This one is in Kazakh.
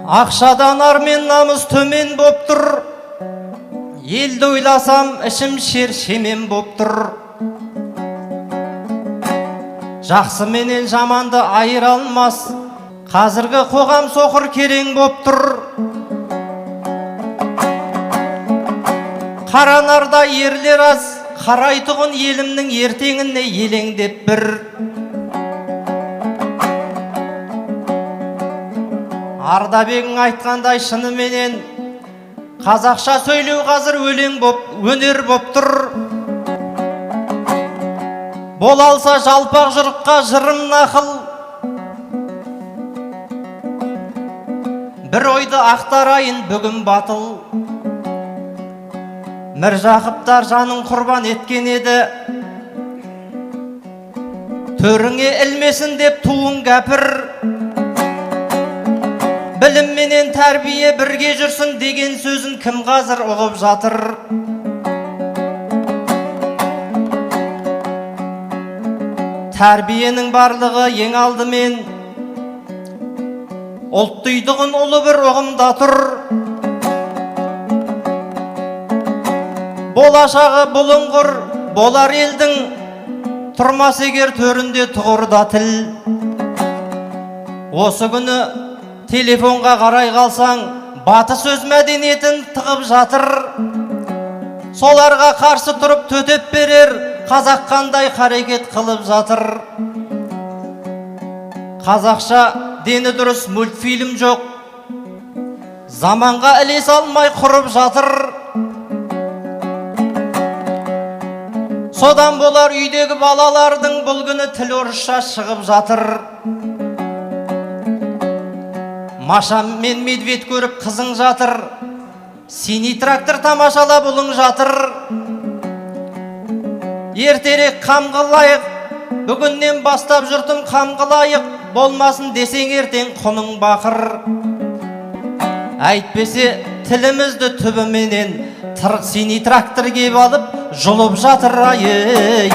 Ақшадан ар мен намыс төмен боп тұр. Елді ойласам, ішім шер-шемен боп тұр. Жақсы менен жаманды айыра алмас. Қазіргі қоғам соқыр керең боп тұр. Қаранарда ерлер аз, қарайтұғын елімнің ертеңіне елеңдеп бір. Ардабегің айтқандай шыныменен қазақша сөйлеу қазір өлең боп, өнер боп тұр. Болалса жалпақ жұрыққа жырым нақыл. Бір ойды ақтарайын бүгін батыл. Міржақыптар жанын құрбан еткен еді. Төріңе ілмесін деп туын кәпір. Білім менен тәрбие бірге жүрсін деген сөзін кім қазір ұғып жатыр? Тәрбиенің барлығы ең алдымен ұлттыйдығын ұлы бір ұғымда тұр. Болашағы бұлыңғыр болар елдің, тұрмас егер төрінде тұғырда тіл. Осы күні телефонға қарай қалсаң, батыс сөз мәдениетін тығып жатыр. Соларға қарсы тұрып төтеп берер, қазақ қандай қарекет қылып жатыр. Қазақша дені дұрыс мультфильм жоқ, заманға ілес алмай құрып жатыр. Содан болар үйдегі балалардың бұл күні тіл орысша шығып жатыр. Маша мен медведь көріп қызың жатыр, синий трактор тамашалап ұлың жатыр. Ертерек қам қылайық, бүгіннен бастап жұртым қам қылайық, болмасын десең ертең құның бақыр. Әйтпесе тілімізді түбіменен синий трактор кеп алып жұлып жатыр. Ай